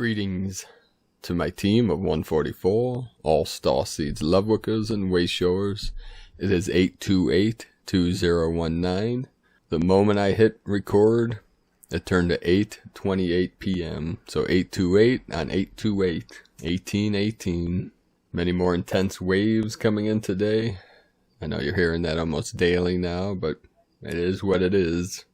Greetings to my team of 144, all Starseeds, Lightworkers, and Wayshowers. It is 8/28/2019. The moment I hit record, it turned to 8:28 p.m. So 8/28 on 8/28, 18/18. Many more intense waves coming in today. I know you're hearing that almost daily now, but it is what it is.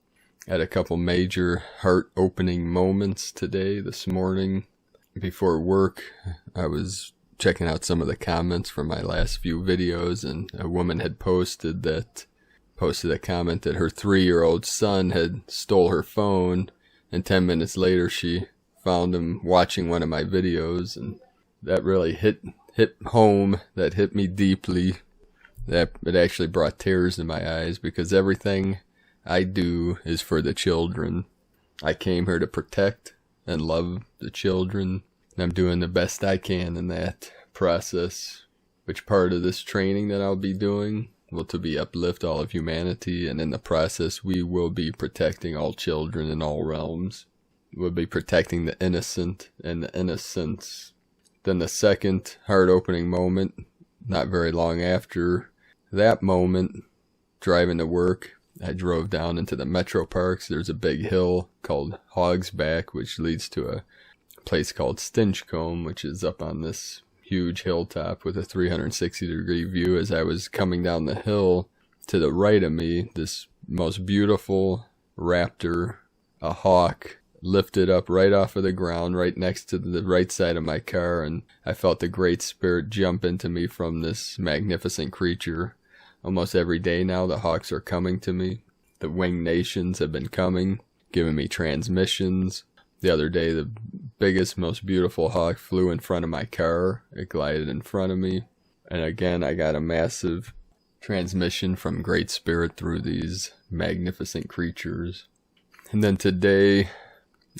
Had a couple major heart-opening moments today, this morning. Before work, I was checking out some of the comments from my last few videos, and a woman had posted a comment that her 3-year-old son had stole her phone, and 10 minutes later she found him watching one of my videos, and that really hit home. That hit me deeply. That it actually brought tears to my eyes, because everything I do is for the children. I came here to protect and love the children, and I'm doing the best I can in that process. Which part of this training that I'll be doing will to be uplift all of humanity, and in the process we will be protecting all children in all realms. We'll be protecting the innocent and the innocents. Then the second heart-opening moment, not very long after that moment, driving to work, I drove down into the metro parks. There's a big hill called Hogsback, which leads to a place called Stinchcombe, which is up on this huge hilltop with a 360-degree view. As I was coming down the hill, to the right of me, this most beautiful raptor, a hawk, lifted up right off of the ground, right next to the right side of my car, and I felt the Great Spirit jump into me from this magnificent creature. Almost every day now, the hawks are coming to me. The winged nations have been coming, giving me transmissions. The other day, the biggest, most beautiful hawk flew in front of my car. It glided in front of me. And again, I got a massive transmission from Great Spirit through these magnificent creatures. And then today,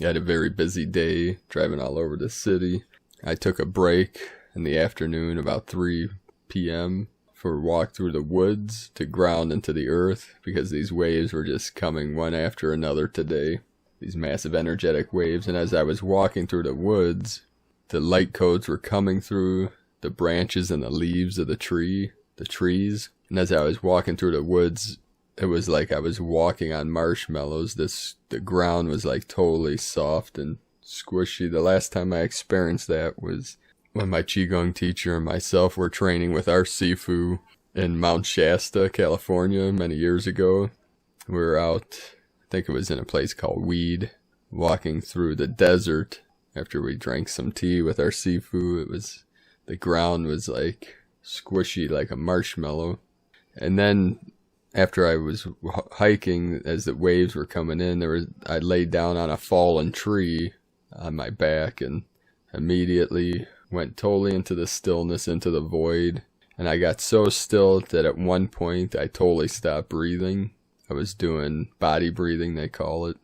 I had a very busy day, driving all over the city. I took a break in the afternoon, about 3 p.m., for a walk through the woods to ground into the earth, because these waves were just coming one after another today. These massive energetic waves. And as I was walking through the woods, the light codes were coming through the branches and the leaves of the trees. And as I was walking through the woods, it was like I was walking on marshmallows. The ground was like totally soft and squishy. The last time I experienced that was when my Qigong teacher and myself were training with our Sifu in Mount Shasta, California, many years ago. We were out, I think it was in a place called Weed, walking through the desert after we drank some tea with our Sifu. The ground was like squishy, like a marshmallow. And then after I was hiking, as the waves were coming in, I laid down on a fallen tree on my back, and immediately went totally into the stillness, into the void. And I got so still that at one point I totally stopped breathing. I was doing body breathing, they call it.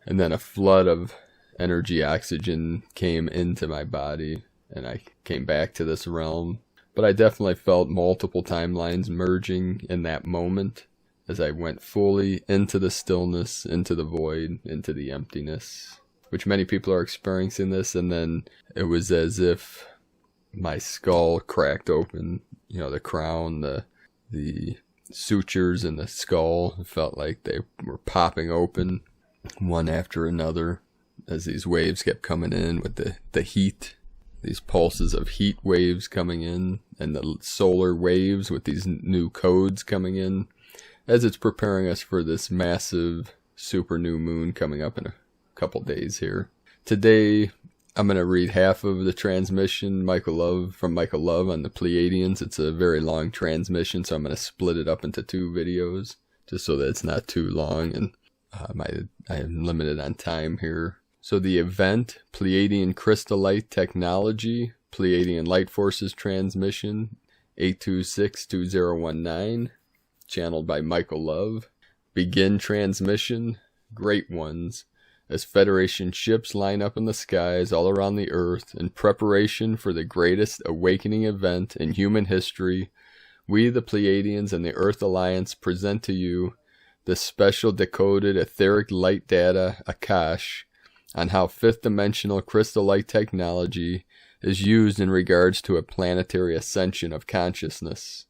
And then a flood of energy oxygen came into my body, and I came back to this realm. But I definitely felt multiple timelines merging in that moment as I went fully into the stillness, into the void, into the emptiness. Which many people are experiencing this, and then it was as if my skull cracked open. You know, the crown, the sutures in the skull felt like they were popping open one after another as these waves kept coming in with the heat. These pulses of heat waves coming in, and the solar waves with these new codes coming in, as it's preparing us for this massive super new moon coming up in a couple days here. Today, I'm going to read half of the transmission from Michael Love on the Pleiadians. It's a very long transmission, so I'm going to split it up into 2 videos, just so that it's not too long, and I am limited on time here. So the event, Pleiadian Crystallite Technology, Pleiadian Light Forces Transmission, 8262019, channeled by Michael Love. Begin transmission, Great Ones. As Federation ships line up in the skies all around the Earth in preparation for the greatest awakening event in human history, we, the Pleiadians and the Earth Alliance, present to you the special decoded etheric light data, Akash, on how fifth-dimensional crystal light technology is used in regards to a planetary ascension of consciousness.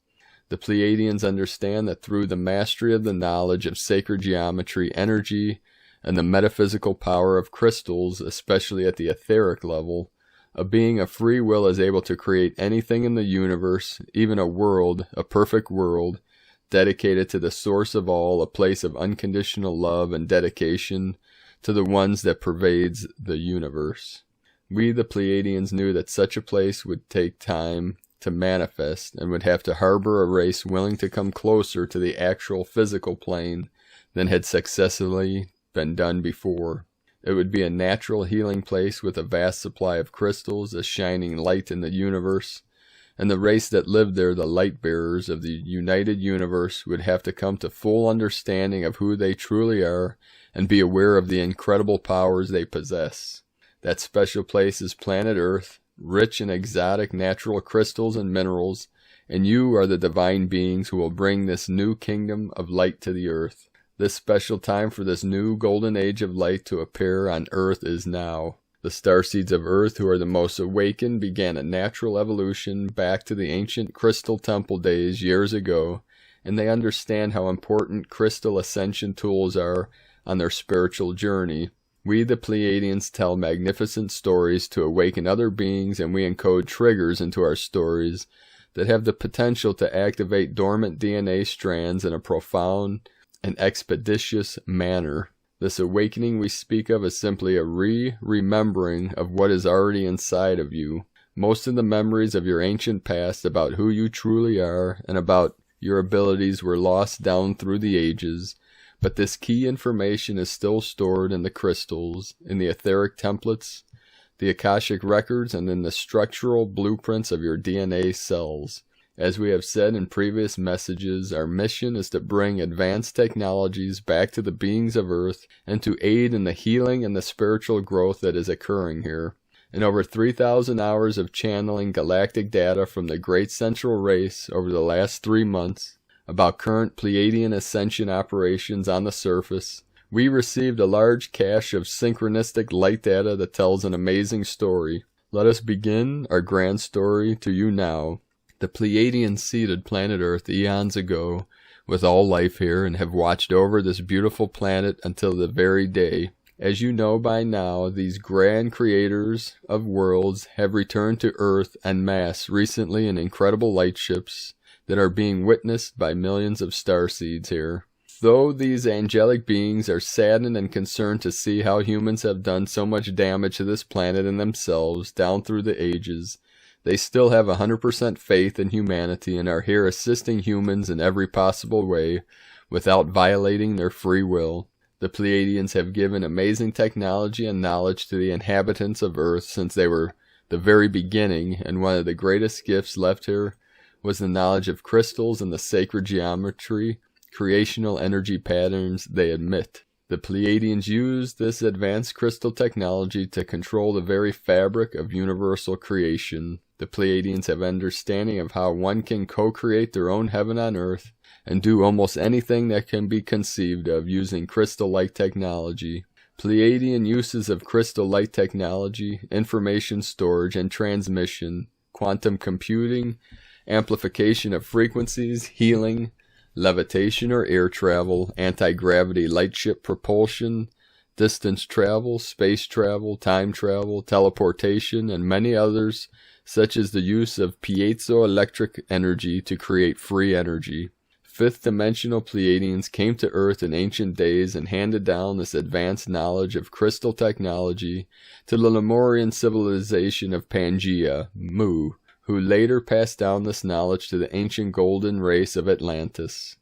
The Pleiadians understand that through the mastery of the knowledge of sacred geometry, energy, and the metaphysical power of crystals, especially at the etheric level, a being of free will is able to create anything in the universe, even a world, a perfect world, dedicated to the source of all, a place of unconditional love and dedication to the ones that pervades the universe. We, the Pleiadians, knew that such a place would take time to manifest and would have to harbor a race willing to come closer to the actual physical plane than had successfully been done before. It would be a natural healing place with a vast supply of crystals, a shining light in the universe, and the race that lived there, the light bearers of the united universe, would have to come to full understanding of who they truly are and be aware of the incredible powers they possess. That special place is planet Earth, rich in exotic natural crystals and minerals, and you are the divine beings who will bring this new kingdom of light to the earth. This special time for this new golden age of light to appear on Earth is now. The starseeds of Earth, who are the most awakened, began a natural evolution back to the ancient crystal temple days years ago, and they understand how important crystal ascension tools are on their spiritual journey. We, the Pleiadians, tell magnificent stories to awaken other beings, and we encode triggers into our stories that have the potential to activate dormant DNA strands in a profound and expeditious manner. This awakening we speak of is simply a remembering of what is already inside of you. Most of the memories of your ancient past about who you truly are and about your abilities were lost down through the ages, but this key information is still stored in the crystals, in the etheric templates, the Akashic records, and in the structural blueprints of your DNA cells. As we have said in previous messages, our mission is to bring advanced technologies back to the beings of Earth and to aid in the healing and the spiritual growth that is occurring here. In over 3,000 hours of channeling galactic data from the Great Central Race over the last 3 months about current Pleiadian ascension operations on the surface, we received a large cache of synchronistic light data that tells an amazing story. Let us begin our grand story to you now. The Pleiadians seeded planet Earth eons ago with all life here and have watched over this beautiful planet until the very day. As you know by now, these grand creators of worlds have returned to Earth en masse recently in incredible light ships that are being witnessed by millions of starseeds here. Though these angelic beings are saddened and concerned to see how humans have done so much damage to this planet and themselves down through the ages, they still have 100% faith in humanity and are here assisting humans in every possible way without violating their free will. The Pleiadians have given amazing technology and knowledge to the inhabitants of Earth since they were the very beginning, and one of the greatest gifts left here was the knowledge of crystals and the sacred geometry, creational energy patterns they emit. The Pleiadians use this advanced crystal technology to control the very fabric of universal creation. The Pleiadians have understanding of how one can co-create their own heaven on Earth and do almost anything that can be conceived of using crystal light technology. Pleiadian uses of crystal light technology, information storage and transmission, quantum computing, amplification of frequencies, healing, levitation or air travel, anti-gravity lightship propulsion, distance travel, space travel, time travel, teleportation, and many others, such as the use of piezoelectric energy to create free energy. Fifth-dimensional Pleiadians came to Earth in ancient days and handed down this advanced knowledge of crystal technology to the Lemurian civilization of Pangea, Mu, who later passed down this knowledge to the ancient golden race of Atlantis.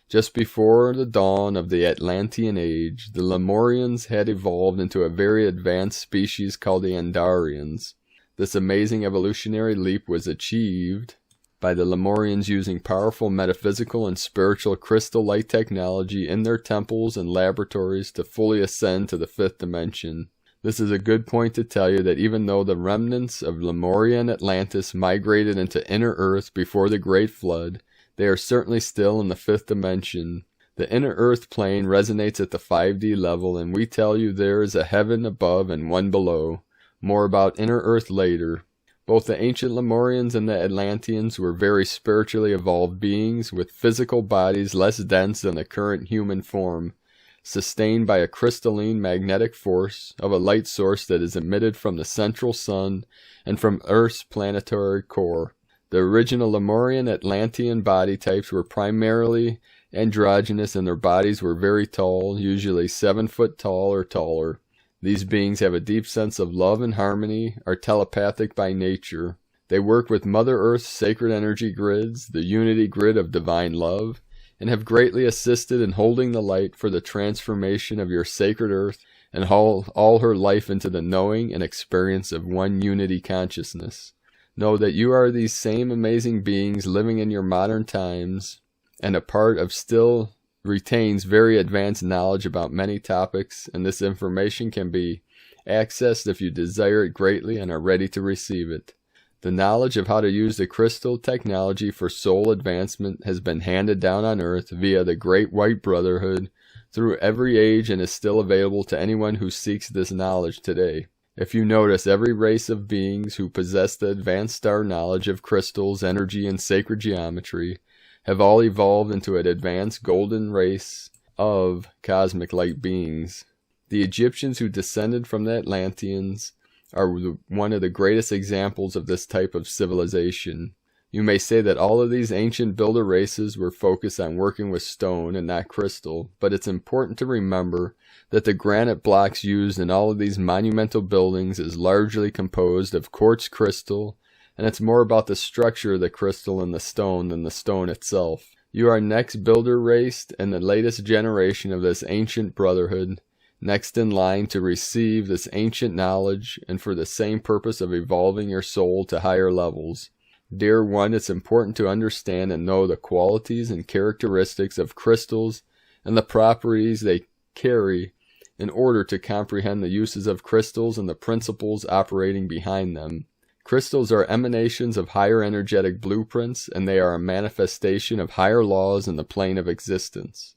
Just before the dawn of the Atlantean age, the Lemurians had evolved into a very advanced species called the Andarians. This amazing evolutionary leap was achieved by the Lemurians using powerful metaphysical and spiritual crystal light technology in their temples and laboratories to fully ascend to the fifth dimension. This is a good point to tell you that even though the remnants of Lemuria and Atlantis migrated into inner Earth before the Great Flood, they are certainly still in the fifth dimension. The inner earth plane resonates at the 5D level, and we tell you there is a heaven above and one below. More about inner earth later. Both the ancient Lemurians and the Atlanteans were very spiritually evolved beings with physical bodies less dense than the current human form, sustained by a crystalline magnetic force of a light source that is emitted from the central sun and from Earth's planetary core. The original Lemurian Atlantean body types were primarily androgynous, and their bodies were very tall, usually 7 foot tall or taller. These beings have a deep sense of love and harmony, are telepathic by nature. They work with Mother Earth's sacred energy grids, the unity grid of divine love, and have greatly assisted in holding the light for the transformation of your sacred Earth and haul all her life into the knowing and experience of one unity consciousness. Know that you are these same amazing beings living in your modern times, and a part of still retains very advanced knowledge about many topics, and this information can be accessed if you desire it greatly and are ready to receive it. The knowledge of how to use the crystal technology for soul advancement has been handed down on Earth via the Great White Brotherhood through every age and is still available to anyone who seeks this knowledge today. If you notice, every race of beings who possess the advanced star knowledge of crystals, energy, and sacred geometry have all evolved into an advanced golden race of cosmic light beings. The Egyptians who descended from the Atlanteans are one of the greatest examples of this type of civilization. You may say that all of these ancient builder races were focused on working with stone and not crystal, but it's important to remember that the granite blocks used in all of these monumental buildings is largely composed of quartz crystal, and it's more about the structure of the crystal and the stone than the stone itself. You are next builder race and the latest generation of this ancient brotherhood, next in line to receive this ancient knowledge and for the same purpose of evolving your soul to higher levels. Dear one, it's important to understand and know the qualities and characteristics of crystals and the properties they carry in order to comprehend the uses of crystals and the principles operating behind them. Crystals are emanations of higher energetic blueprints, and they are a manifestation of higher laws in the plane of existence.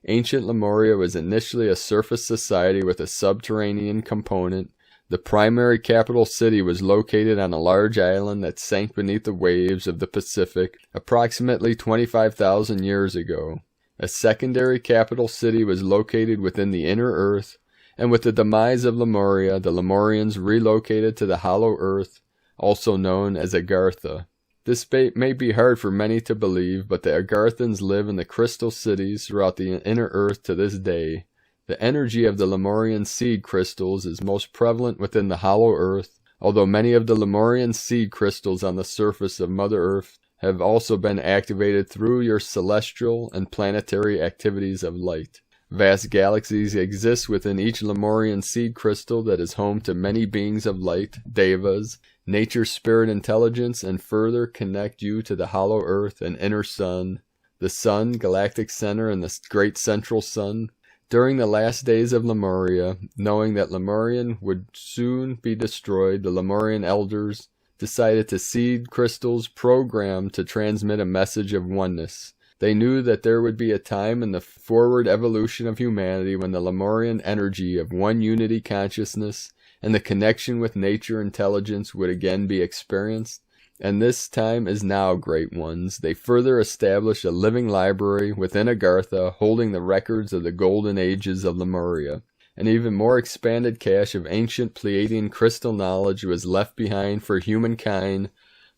Ancient Lemuria was initially a surface society with a subterranean component. The primary capital city was located on a large island that sank beneath the waves of the Pacific approximately 25,000 years ago. A secondary capital city was located within the inner earth, and with the demise of Lemuria, the Lemurians relocated to the hollow earth, also known as Agartha. This may be hard for many to believe, but the Agarthans live in the crystal cities throughout the inner earth to this day. The energy of the Lemurian seed crystals is most prevalent within the hollow earth, although many of the Lemurian seed crystals on the surface of Mother Earth have also been activated through your celestial and planetary activities of light. Vast galaxies exist within each Lemurian seed crystal that is home to many beings of light, devas, nature's spirit intelligence, and further connect you to the hollow earth and inner sun, the sun, galactic center, and the great central sun. During the last days of Lemuria, knowing that Lemurian would soon be destroyed, the Lemurian elders decided to seed crystals programmed to transmit a message of oneness. They knew that there would be a time in the forward evolution of humanity when the Lemurian energy of one unity consciousness and the connection with nature intelligence would again be experienced, and this time is now, great ones. They further established a living library within Agartha holding the records of the golden ages of Lemuria. An even more expanded cache of ancient Pleiadian crystal knowledge was left behind for humankind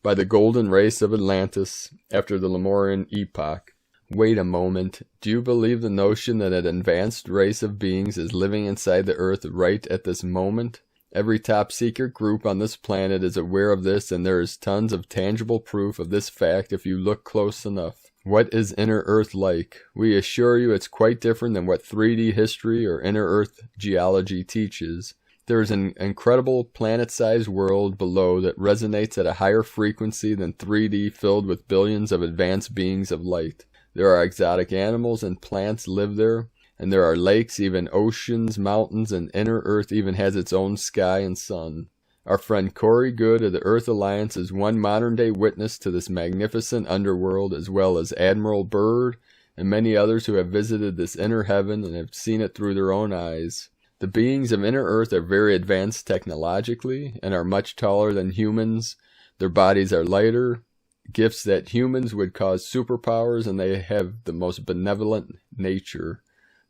by the golden race of Atlantis after the Lemurian epoch. Wait a moment. Do you believe the notion that an advanced race of beings is living inside the Earth right at this moment? Every top secret group on this planet is aware of this, and there is tons of tangible proof of this fact if you look close enough. What is inner Earth like? We assure you it's quite different than what 3D history or inner Earth geology teaches. There is an incredible planet-sized world below that resonates at a higher frequency than 3D, filled with billions of advanced beings of light. There are exotic animals and plants live there, and there are lakes, even oceans, mountains, and inner Earth even has its own sky and sun. Our friend Corey Good of the Earth Alliance is one modern-day witness to this magnificent underworld, as well as Admiral Byrd and many others who have visited this inner heaven and have seen it through their own eyes. The beings of inner earth are very advanced technologically and are much taller than humans. Their bodies are lighter, gifts that humans would cause superpowers, and they have the most benevolent nature.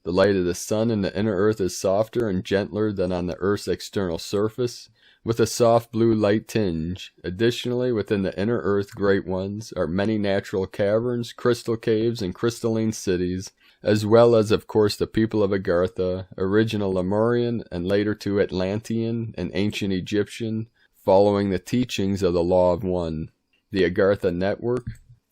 The light of the sun in the inner earth is softer and gentler than on the earth's external surface, with a soft blue light tinge. Additionally, within the inner earth great ones are many natural caverns, crystal caves, and crystalline cities, as well as, of course, the people of Agartha, original Lemurian and later to Atlantean and ancient Egyptian, following the teachings of the Law of One. The Agartha Network.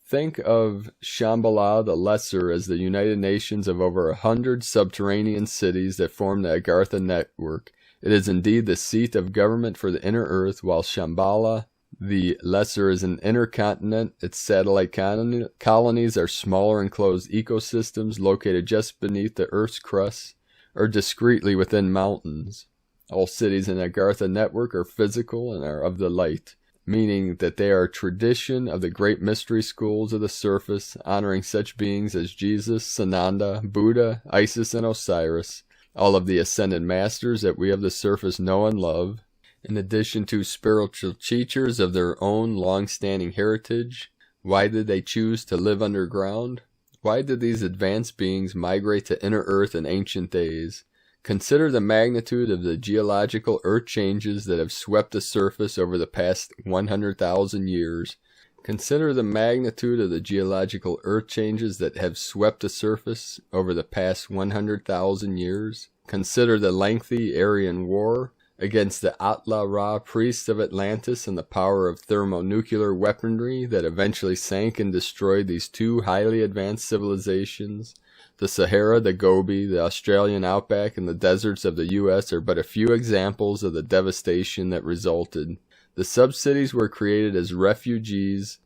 Think of Shambhala the Lesser as the United Nations of over 100 subterranean cities that form the Agartha Network. It is indeed the seat of government for the inner earth, while Shambhala the Lesser is an inner continent. Its satellite colonies are smaller enclosed ecosystems located just beneath the earth's crust or discreetly within mountains. All cities in the Agartha Network are physical and are of the light, meaning that they are a tradition of the great mystery schools of the surface, honoring such beings as Jesus, Sananda, Buddha, Isis, and Osiris, all of the ascended masters that we of the surface know and love, in addition to spiritual teachers of their own long-standing heritage. Why did they choose to live underground? Why did these advanced beings migrate to inner earth in ancient days? Consider the magnitude of the geological earth changes that have swept the surface over the past 100,000 years. Consider the magnitude of the geological earth changes that have swept the surface over the past 100,000 years. Consider the lengthy Aryan War against the Atla-Ra priests of Atlantis and the power of thermonuclear weaponry that eventually sank and destroyed these two highly advanced civilizations. The Sahara, the Gobi, the Australian outback, and the deserts of the U.S. are but a few examples of the devastation that resulted. The sub-cities were created as refuges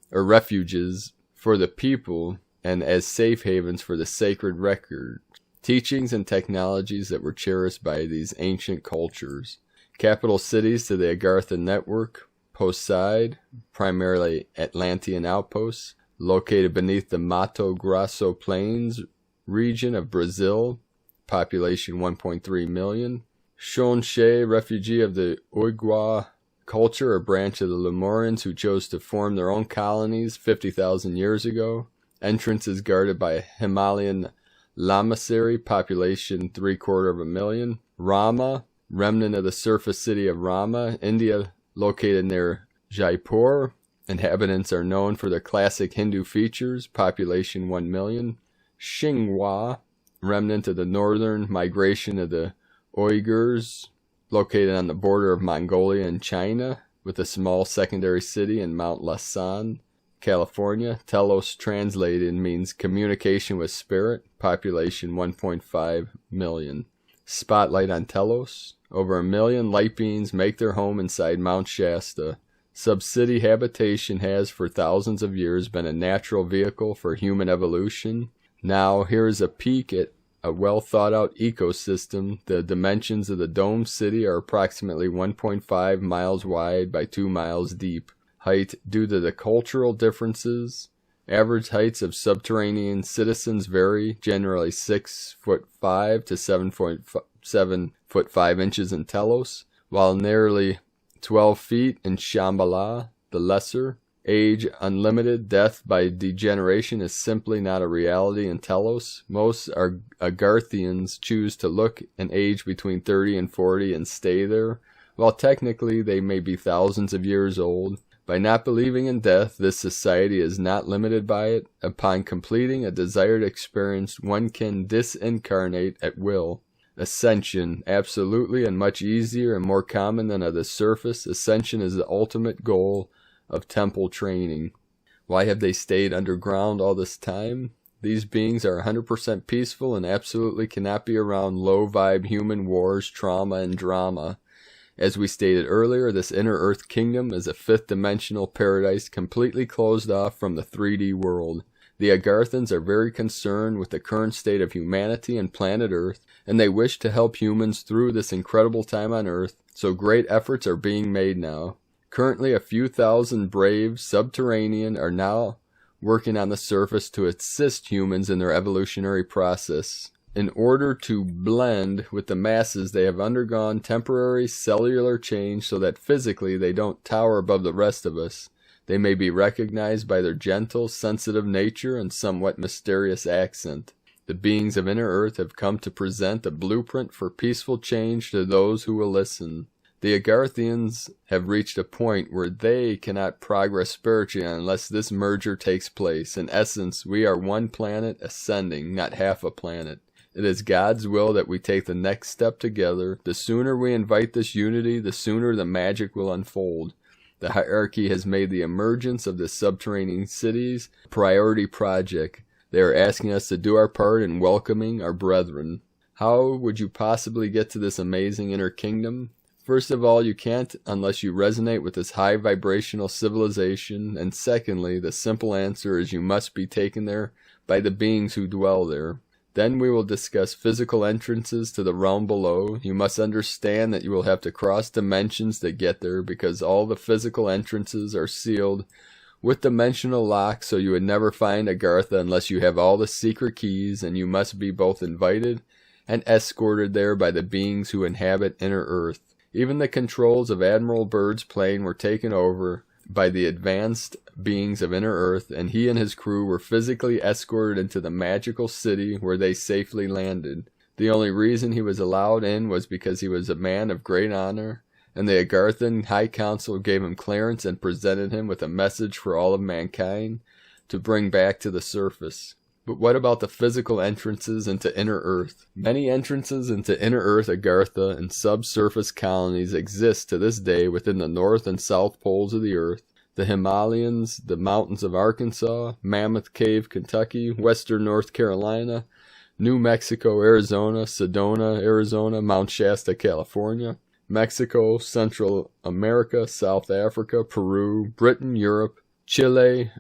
for the people and as safe havens for the sacred record, teachings and technologies that were cherished by these ancient cultures. Capital cities to the Agartha Network: Poseid, primarily Atlantean outposts, located beneath the Mato Grosso Plains region of Brazil, population 1.3 million. Xonche, refugee of the Oigwa culture, a branch of the Lemurians who chose to form their own colonies 50,000 years ago. Entrance is guarded by a Himalayan lamasery, population 750,000. Rama, remnant of the surface city of Rama, India, located near Jaipur. Inhabitants are known for their classic Hindu features, population 1 million. Xinhua, remnant of the northern migration of the Uyghurs, located on the border of Mongolia and China, with a small secondary city in Mount Lasan, California. Telos translated means communication with spirit, population 1.5 million. Spotlight on Telos: over 1 million light beings make their home inside Mount Shasta. Sub-city habitation has for thousands of years been a natural vehicle for human evolution. Now, here is a peek at a well-thought-out ecosystem. The dimensions of the domed city are approximately 1.5 miles wide by 2 miles deep. Height: due to the cultural differences, average heights of subterranean citizens vary, generally 6'5" to 7'5" in Telos, while nearly 12 feet in Shambhala the Lesser. Age unlimited. Death by degeneration is simply not a reality in Telos. Most Agarthians choose to look and age between 30 and 40 and stay there, while technically they may be thousands of years old. By not believing in death, this society is not limited by it. Upon completing a desired experience, one can disincarnate at will. Ascension: absolutely and much easier and more common than on the surface. Ascension is the ultimate goal of temple training. Why have they stayed underground all this time? These beings are 100% peaceful and absolutely cannot be around low-vibe human wars, trauma, and drama. As we stated earlier, this inner earth kingdom is a fifth-dimensional paradise completely closed off from the 3D world. The Agarthans are very concerned with the current state of humanity and planet Earth, and they wish to help humans through this incredible time on Earth, so great efforts are being made now. Currently, a few thousand brave subterranean are now working on the surface to assist humans in their evolutionary process. In order to blend with the masses, they have undergone temporary cellular change so that physically they don't tower above the rest of us. They may be recognized by their gentle, sensitive nature and somewhat mysterious accent. The beings of Inner Earth have come to present a blueprint for peaceful change to those who will listen. The Agarthians have reached a point where they cannot progress spiritually unless this merger takes place. In essence, we are one planet ascending, not half a planet. It is God's will that we take the next step together. The sooner we invite this unity, the sooner the magic will unfold. The hierarchy has made the emergence of the subterranean cities a priority project. They are asking us to do our part in welcoming our brethren. How would you possibly get to this amazing inner kingdom? First of all, you can't unless you resonate with this high vibrational civilization, and secondly, the simple answer is you must be taken there by the beings who dwell there. Then we will discuss physical entrances to the realm below. You must understand that you will have to cross dimensions to get there because all the physical entrances are sealed with dimensional locks, so you would never find Agartha unless you have all the secret keys, and you must be both invited and escorted there by the beings who inhabit Inner Earth. Even the controls of Admiral Byrd's plane were taken over by the advanced beings of Inner Earth, and he and his crew were physically escorted into the magical city where they safely landed. The only reason he was allowed in was because he was a man of great honor, and the Agarthan High Council gave him clearance and presented him with a message for all of mankind to bring back to the surface. But what about the physical entrances into Inner Earth? Many entrances into Inner Earth Agartha and subsurface colonies exist to this day within the north and south poles of the Earth. The Himalayas, the mountains of Arkansas, Mammoth Cave, Kentucky, western North Carolina, New Mexico, Arizona, Sedona, Arizona, Mount Shasta, California, Mexico, Central America, South Africa, Peru, Britain, Europe, Chile,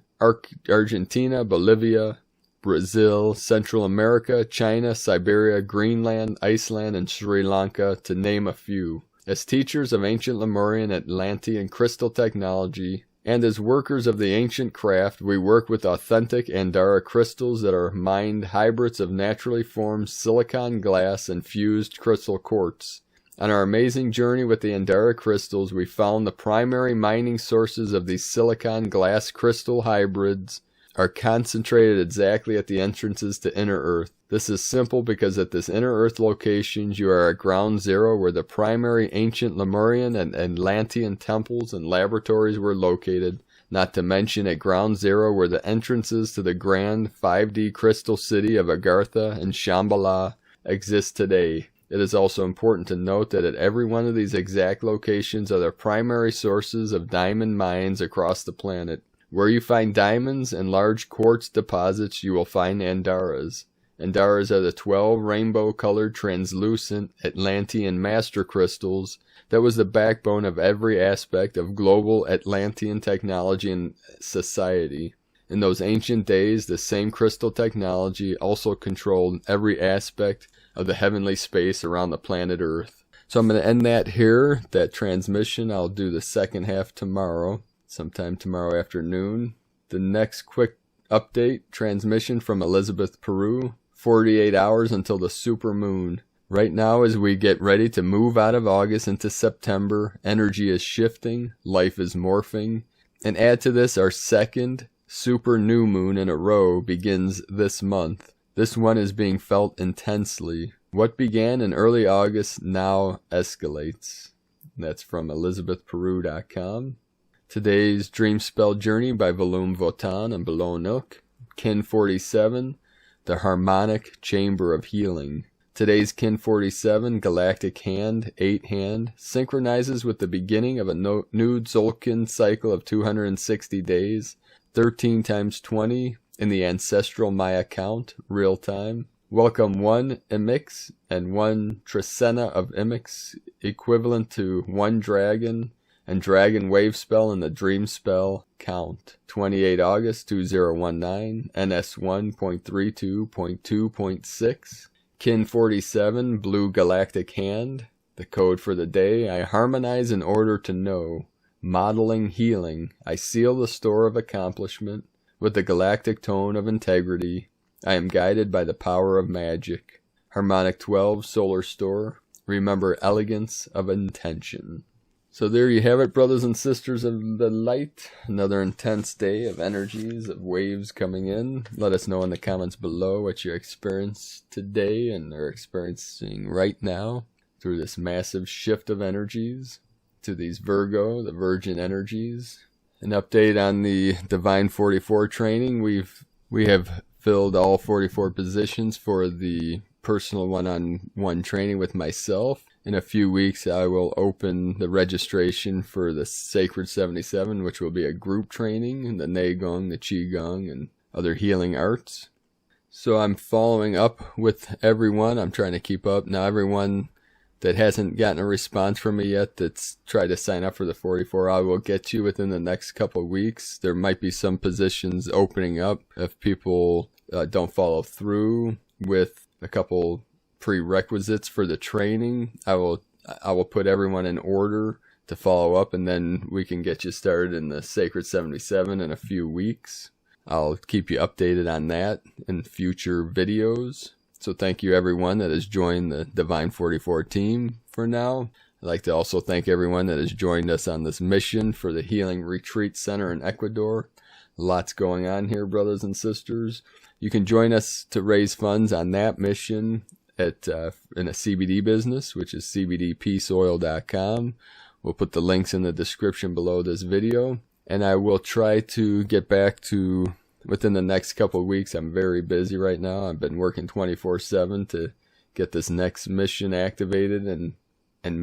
Argentina, Bolivia, Brazil, Central America, China, Siberia, Greenland, Iceland, and Sri Lanka, to name a few. As teachers of ancient Lemurian, Atlantean crystal technology, and as workers of the ancient craft, we work with authentic Andara crystals that are mined hybrids of naturally formed silicon glass and fused crystal quartz. On our amazing journey with the Andara crystals, we found the primary mining sources of these silicon glass crystal hybrids are concentrated exactly at the entrances to Inner Earth. This is simple because at this Inner Earth locations you are at ground zero where the primary ancient Lemurian and Atlantean temples and laboratories were located, not to mention at ground zero where the entrances to the grand 5D crystal city of Agartha and Shambhala exist today. It is also important to note that at every one of these exact locations are the primary sources of diamond mines across the planet. Where you find diamonds and large quartz deposits, you will find Andaras. Andaras are the 12 rainbow-colored translucent Atlantean master crystals that was the backbone of every aspect of global Atlantean technology and society. In those ancient days, the same crystal technology also controlled every aspect of the heavenly space around the planet Earth. So I'm going to end that here, that transmission. I'll do the second half tomorrow, sometime tomorrow afternoon. The next quick update transmission from Elizabeth, Peru. 48 hours until the supermoon. Right now, as we get ready to move out of August into September, energy is shifting, life is morphing. And add to this, our second super new moon in a row begins this month. This one is being felt intensely. What began in early August now escalates. That's from ElizabethPeru.com. Today's Dream Spell Journey by Volum Votan and Bolognook. Kin 47, the Harmonic Chamber of Healing. Today's Kin 47, Galactic Hand, 8 hand, synchronizes with the beginning of a new Tzolk'in cycle of 260 days, 13 times 20 in the ancestral Maya count, real time. Welcome 1 Imix and 1 Tresena of Imix, equivalent to 1 dragon and dragon wave spell in the dream spell count. 28 August 2019, NS 1.32.2.6. Kin 47, Blue Galactic Hand. The code for the day: I harmonize in order to know. Modeling healing. I seal the store of accomplishment. With the galactic tone of integrity, I am guided by the power of magic. Harmonic 12 Solar Store. Remember elegance of intention. So there you have it, brothers and sisters of the light. Another intense day of energies, of waves coming in. Let us know in the comments below what you experienced today and are experiencing right now through this massive shift of energies to these Virgo, the Virgin energies. An update on the Divine 44 training. We have filled all 44 positions for the personal one-on-one training with myself. In a few weeks, I will open the registration for the Sacred 77, which will be a group training in the Neigong, the Qigong, and other healing arts. So I'm following up with everyone. I'm trying to keep up. Now, everyone that hasn't gotten a response from me yet that's tried to sign up for the 44, I will get you within the next couple of weeks. There might be some positions opening up if people don't follow through with a couple prerequisites for the training. I will put everyone in order to follow up, and then we can get you started in the Sacred 77 in a few weeks. I'll keep you updated on that in future videos. So thank you everyone that has joined the Divine 44 team for now. I'd like to also thank everyone that has joined us on this mission for the Healing Retreat Center in Ecuador. Lots going on here, brothers and sisters. You can join us to raise funds on that mission at in a CBD business, which is cbdpeaceoil.com. We'll put the links in the description below this video, and I will try to get back to within the next couple of weeks. I'm very busy right now. I've been working 24/7 to get this next mission activated and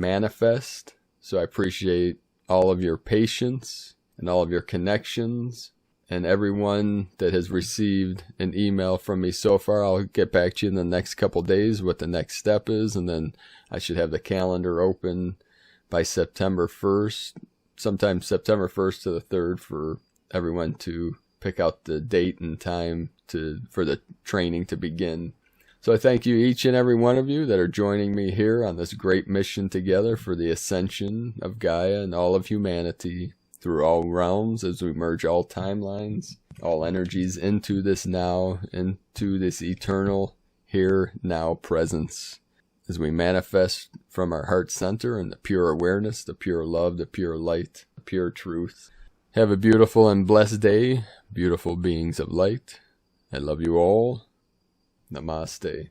manifest. So I appreciate all of your patience and all of your connections. And everyone that has received an email from me so far, I'll get back to you in the next couple days what the next step is. And then I should have the calendar open by September 1st, sometime September 1st to the 3rd, for everyone to pick out the date and time for the training to begin. So I thank you, each and every one of you that are joining me here on this great mission together for the ascension of Gaia and all of humanity, through all realms, as we merge all timelines, all energies into this now, into this eternal here now presence, as we manifest from our heart center and the pure awareness, the pure love, the pure light, the pure truth. Have a beautiful and blessed day, beautiful beings of light. I love you all. Namaste.